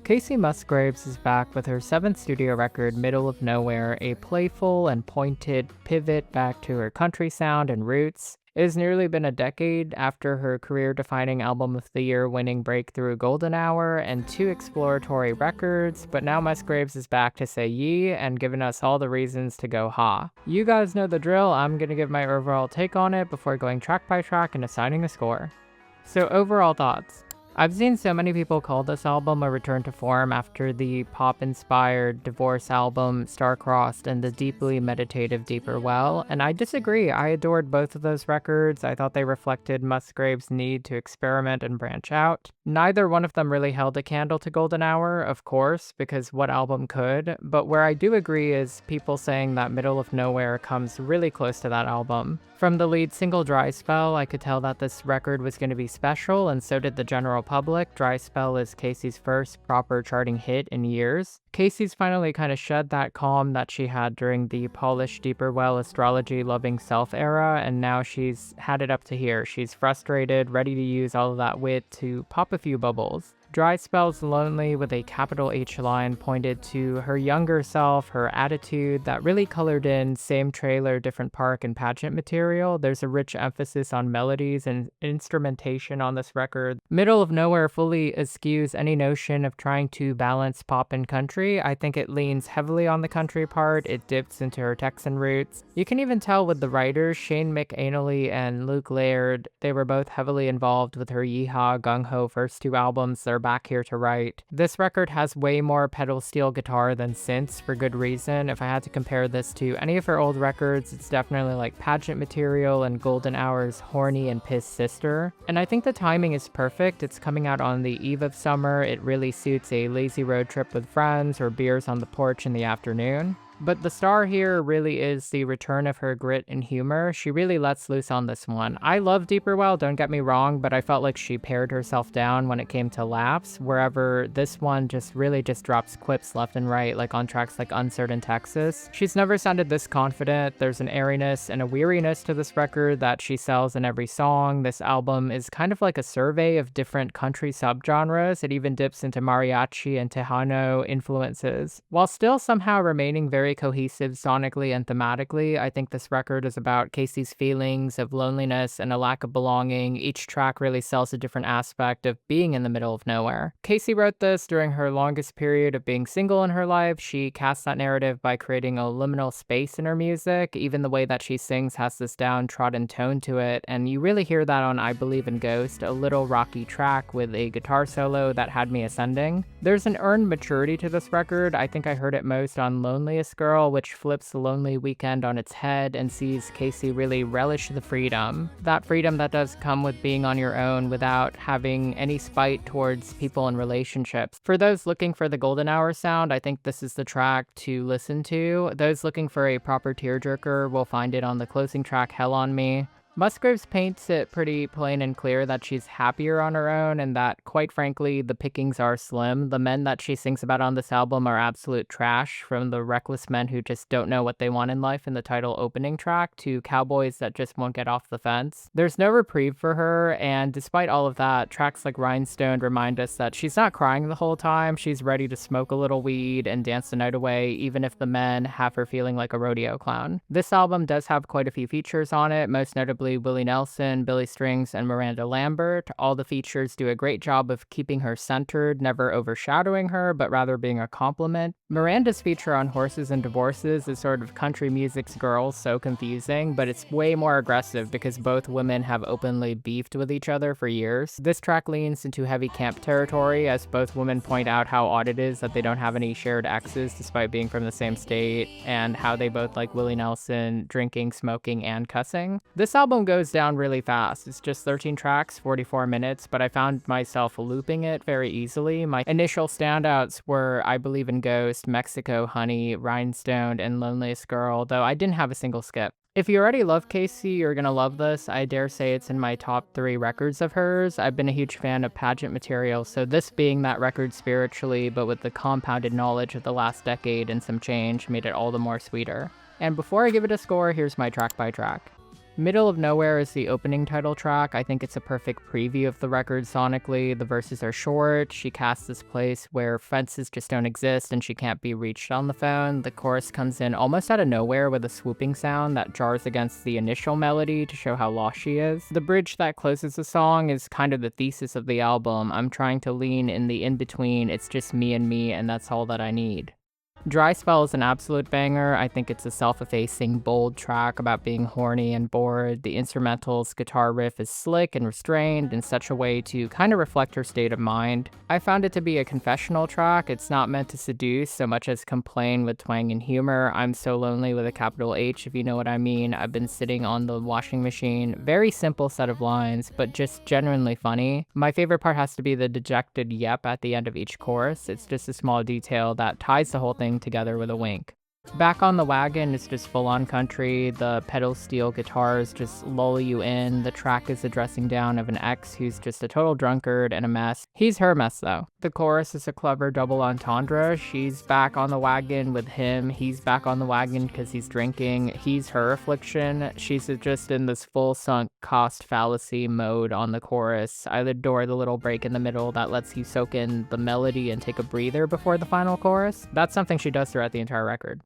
Kacey Musgraves is back with her 7th studio record, Middle of Nowhere, a playful and pointed pivot back to her country sound and roots. It has nearly been a decade after her career-defining Album of the Year winning breakthrough Golden Hour and 2 exploratory records, but now Musgraves is back to say yee and giving us all the reasons to go ha. You guys know the drill. I'm gonna give my overall take on it before going track by track and assigning a score. So overall thoughts. I've seen so many people call this album a return to form after the pop-inspired divorce album Star-Crossed and the deeply meditative Deeper Well, and I disagree. I adored both of those records. I thought they reflected Musgraves' need to experiment and branch out. Neither one of them really held a candle to Golden Hour, of course, because what album could, but where I do agree is people saying that Middle of Nowhere comes really close to that album. From the lead single Dry Spell, I could tell that this record was going to be special, and so did the general public. Dry Spell is Kacey's first proper charting hit in years. Kacey's finally kind of shed that calm that she had during the polished Deeper Well astrology loving self era, and now she's had it up to here. She's frustrated, ready to use all of that wit to pop a few bubbles. Dry Spell's Lonely with a capital H line pointed to her younger self, her attitude that really colored in same trailer, different park and pageant material. There's a rich emphasis on melodies and instrumentation on this record. Middle of Nowhere fully eschews any notion of trying to balance pop and country. I think it leans heavily on the country part. It dips into her Texan roots. You can even tell with the writers, Shane McAnally and Luke Laird, they were both heavily involved with her Yeehaw Gung-Ho first 2 albums. They're back here to write. This record has way more pedal steel guitar than synths for good reason. If I had to compare this to any of her old records, it's definitely like pageant material and Golden Hour's horny and pissed sister. And I think the timing is perfect. It's coming out on the eve of summer. It really suits a lazy road trip with friends or beers on the porch in the afternoon. But the star here really is the return of her grit and humor. She really lets loose on this one. I love Deeper Well, don't get me wrong, but I felt like she pared herself down when it came to laughs, wherever this one just drops quips left and right, like on tracks like Uncertain Texas. She's never sounded this confident. There's an airiness and a weariness to this record that she sells in every song. This album is kind of like a survey of different country subgenres. It even dips into mariachi and Tejano influences, while still somehow remaining very cohesive sonically and thematically. I think this record is about Kacey's feelings of loneliness and a lack of belonging. Each track really sells a different aspect of being in the middle of nowhere. Kacey wrote this during her longest period of being single in her life. She casts that narrative by creating a liminal space in her music. Even the way that she sings has this downtrodden tone to it, and you really hear that on I Believe in Ghost, a little rocky track with a guitar solo that had me ascending. There's an earned maturity to this record. I think I heard it most on Loneliest Girl, which flips the Lonely Weekend on its head and sees Kacey really relish the freedom. That freedom that does come with being on your own without having any spite towards people and relationships. For those looking for the Golden Hour sound, I think this is the track to listen to. Those looking for a proper tearjerker will find it on the closing track, Hell on Me. Musgraves paints it pretty plain and clear that she's happier on her own and that, quite frankly, the pickings are slim. The men that she sings about on this album are absolute trash, from the reckless men who just don't know what they want in life in the title opening track to cowboys that just won't get off the fence. There's no reprieve for her, and despite all of that, tracks like Rhinestone remind us that she's not crying the whole time. She's ready to smoke a little weed and dance the night away, even if the men have her feeling like a rodeo clown. This album does have quite a few features on it, most notably Willie Nelson, Billy Strings, and Miranda Lambert. All the features do a great job of keeping her centered, never overshadowing her, but rather being a compliment. Miranda's feature on Horses and Divorces is sort of country music's Girls, so confusing, but it's way more aggressive because both women have openly beefed with each other for years. This track leans into heavy camp territory, as both women point out how odd it is that they don't have any shared exes despite being from the same state, and how they both like Willie Nelson drinking, smoking, and cussing. This album goes down really fast. It's just 13 tracks, 44 minutes, but I found myself looping it very easily. My initial standouts were I Believe in Ghost, Mexico Honey, Rhinestone, and Loneliest Girl, though I didn't have a single skip. If you already love Kacey, you're gonna love this. I dare say it's in my top 3 records of hers. I've been a huge fan of pageant material, so this being that record spiritually, but with the compounded knowledge of the last decade and some change, made it all the more sweeter. And before I give it a score, here's my track by track. Middle of Nowhere is the opening title track. I think it's a perfect preview of the record sonically. The verses are short. She casts this place where fences just don't exist and she can't be reached on the phone. The chorus comes in almost out of nowhere with a swooping sound that jars against the initial melody to show how lost she is. The bridge that closes the song is kind of the thesis of the album. I'm trying to lean in the in-between. It's just me and that's all that I need. Dry Spell is an absolute banger. I think it's a self-effacing, bold track about being horny and bored. The instrumental's guitar riff is slick and restrained in such a way to kind of reflect her state of mind. I found it to be a confessional track. It's not meant to seduce so much as complain with twang and humor. I'm so lonely with a capital H, if you know what I mean. I've been sitting on the washing machine. Very simple set of lines, but just genuinely funny. My favorite part has to be the dejected yep at the end of each chorus. It's just a small detail that ties the whole thing together with a wink. Back on the Wagon is just full-on country. The pedal steel guitars just lull you in. The track is a dressing down of an ex who's just a total drunkard and a mess. He's her mess though. The chorus is a clever double entendre. She's back on the wagon with him. He's back on the wagon because he's drinking. He's her affliction. She's just in this full sunk cost fallacy mode on the chorus. I adore the little break in the middle that lets you soak in the melody and take a breather before the final chorus. That's something she does throughout the entire record.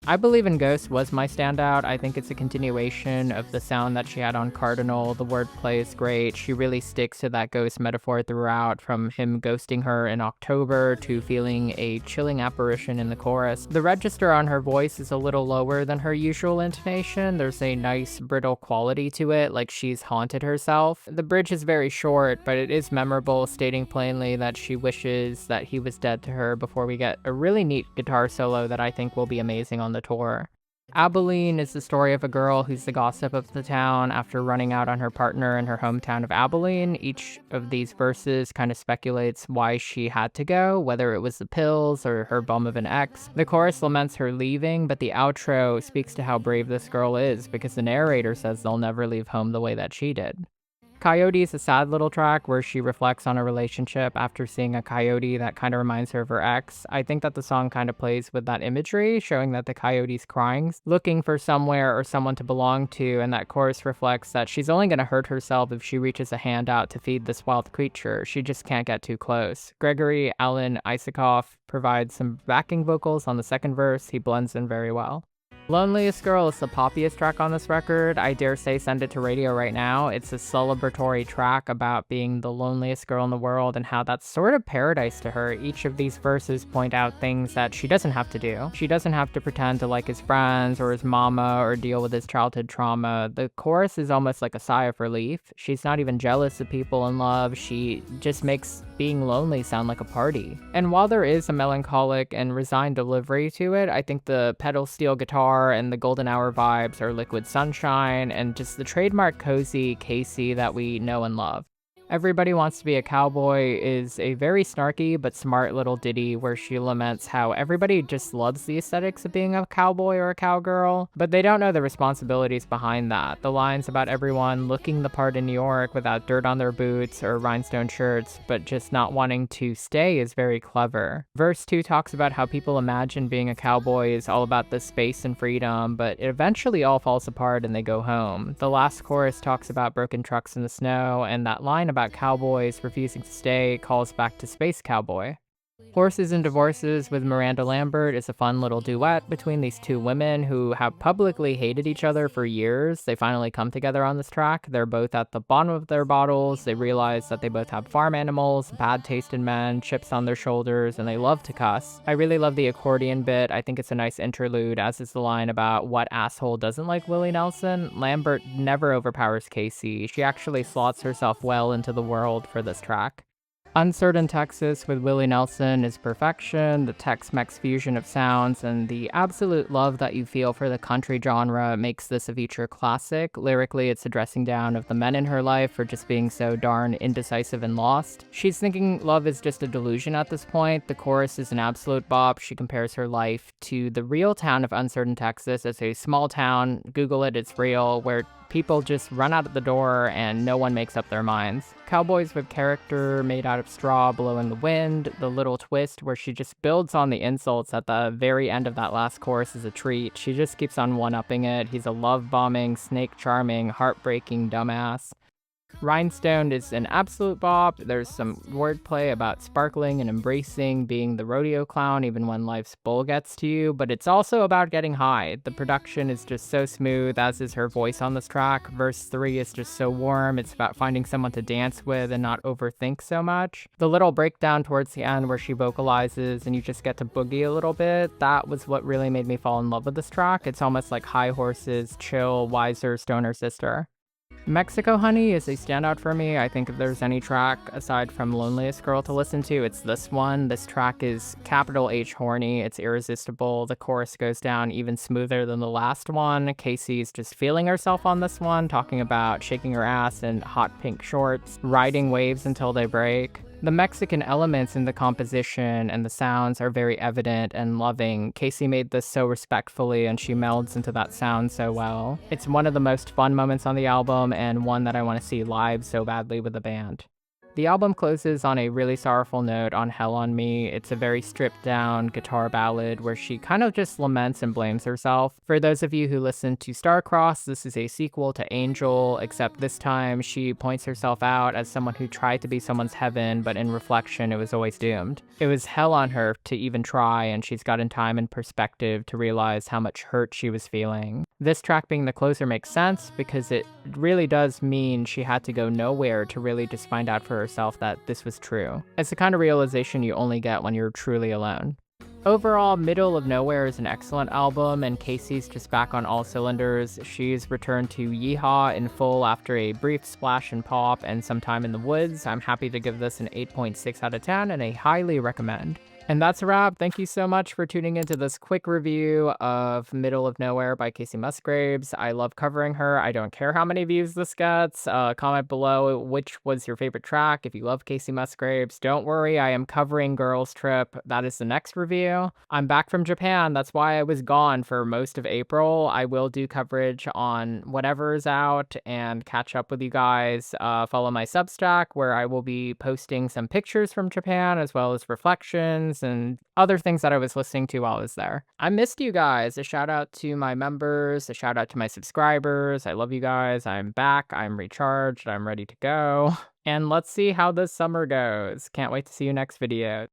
I Believe in Ghosts was my standout. I think it's a continuation of the sound that she had on Cardinal. The wordplay is great. She really sticks to that ghost metaphor throughout, from him ghosting her in October to feeling a chilling apparition in the chorus. The register on her voice is a little lower than her usual intonation. There's a nice brittle quality to it, like she's haunted herself. The bridge is very short, but it is memorable, stating plainly that she wishes that he was dead to her before we get a really neat guitar solo that I think will be amazing on the tour. Abilene is the story of a girl who's the gossip of the town after running out on her partner in her hometown of Abilene. Each of these verses kind of speculates why she had to go, whether it was the pills or her bum of an ex. The chorus laments her leaving, but the outro speaks to how brave this girl is, because the narrator says they'll never leave home the way that she did. Coyote is a sad little track where she reflects on a relationship after seeing a coyote that kind of reminds her of her ex. I think that the song kind of plays with that imagery, showing that the coyote's crying, looking for somewhere or someone to belong to, and that chorus reflects that she's only going to hurt herself if she reaches a hand out to feed this wild creature. She just can't get too close. Gregory Alan Isakov provides some backing vocals on the second verse. He blends in very well. Loneliest Girl is the poppiest track on this record. I dare say send it to radio right now. It's a celebratory track about being the loneliest girl in the world and how that's sort of paradise to her. Each of these verses point out things that she doesn't have to do. She doesn't have to pretend to like his friends or his mama or deal with his childhood trauma. The chorus is almost like a sigh of relief. She's not even jealous of people in love. She just makes being lonely sound like a party. And while there is a melancholic and resigned delivery to it, I think the pedal steel guitar and the golden hour vibes are Liquid Sunshine and just the trademark cozy Kacey that we know and love. Everybody Wants to Be a Cowboy is a very snarky but smart little ditty where she laments how everybody just loves the aesthetics of being a cowboy or a cowgirl, but they don't know the responsibilities behind that. The lines about everyone looking the part in New York without dirt on their boots or rhinestone shirts, but just not wanting to stay is very clever. Verse 2 talks about how people imagine being a cowboy is all about the space and freedom, but it eventually all falls apart and they go home. The last chorus talks about broken trucks in the snow, and that line about cowboys refusing to stay calls back to Space Cowboy. Horses and Divorces with Miranda Lambert is a fun little duet between these two women who have publicly hated each other for years. They finally come together on this track. They're both at the bottom of their bottles. They realize that they both have farm animals, bad taste in men, chips on their shoulders, and they love to cuss. I really love the accordion bit. I think it's a nice interlude, as is the line about what asshole doesn't like Willie Nelson. Lambert never overpowers Kacey. She actually slots herself well into the world for this track. Uncertain Texas with Willie Nelson is perfection. The Tex-Mex fusion of sounds and the absolute love that you feel for the country genre makes this a future classic. Lyrically, it's a dressing down of the men in her life for just being so darn indecisive and lost. She's thinking love is just a delusion at this point. The chorus is an absolute bop. She compares her life to the real town of Uncertain Texas. It's a small town, Google it, it's real, where people just run out of the door and no one makes up their minds. Cowboys with character made out of straw blowing the wind. The little twist where she just builds on the insults at the very end of that last chorus is a treat. She just keeps on one-upping it. He's a love-bombing, snake-charming, heartbreaking dumbass. Rhinestone is an absolute bop. There's some wordplay about sparkling and embracing, being the rodeo clown even when life's bull gets to you, but it's also about getting high. The production is just so smooth, as is her voice on this track. Verse 3 is just so warm. It's about finding someone to dance with and not overthink so much. The little breakdown towards the end where she vocalizes and you just get to boogie a little bit, that was what really made me fall in love with this track. It's almost like High Horse's chill, wiser stoner sister. Mexico Honey is a standout for me. I think if there's any track aside from Loneliest Girl to listen to, it's this one. This track is capital H horny. It's irresistible. The chorus goes down even smoother than the last one. Kacey's just feeling herself on this one, talking about shaking her ass in hot pink shorts, riding waves until they break. The Mexican elements in the composition and the sounds are very evident and loving. Kacey made this so respectfully and she melds into that sound so well. It's one of the most fun moments on the album and one that I want to see live so badly with the band. The album closes on a really sorrowful note on Hell on Me. It's a very stripped down guitar ballad where she kind of just laments and blames herself. For those of you who listen to Starcross, this is a sequel to Angel, except this time she points herself out as someone who tried to be someone's heaven, but in reflection it was always doomed. It was hell on her to even try, and she's gotten time and perspective to realize how much hurt she was feeling. This track being the closer makes sense because it really does mean she had to go nowhere to really just find out for herself that this was true. It's the kind of realization you only get when you're truly alone. Overall, Middle of Nowhere is an excellent album, and Kacey's just back on all cylinders. She's returned to Yeehaw in full after a brief splash and pop and some time in the woods. I'm happy to give this an 8.6 out of 10 and I highly recommend. And that's a wrap. Thank you so much for tuning into this quick review of Middle of Nowhere by Kacey Musgraves. I love covering her. I don't care how many views this gets. Comment below which was your favorite track if you love Kacey Musgraves. Don't worry, I am covering Girls Trip. That is the next review. I'm back from Japan. That's why I was gone for most of April. I will do coverage on whatever is out and catch up with you guys. Follow my Substack where I will be posting some pictures from Japan as well as reflections and other things that I was listening to while I was there. I missed you guys. A shout out to my members, a shout out to my subscribers. I love you guys. I'm back. I'm recharged. I'm ready to go. And let's see how this summer goes. Can't wait to see you next video.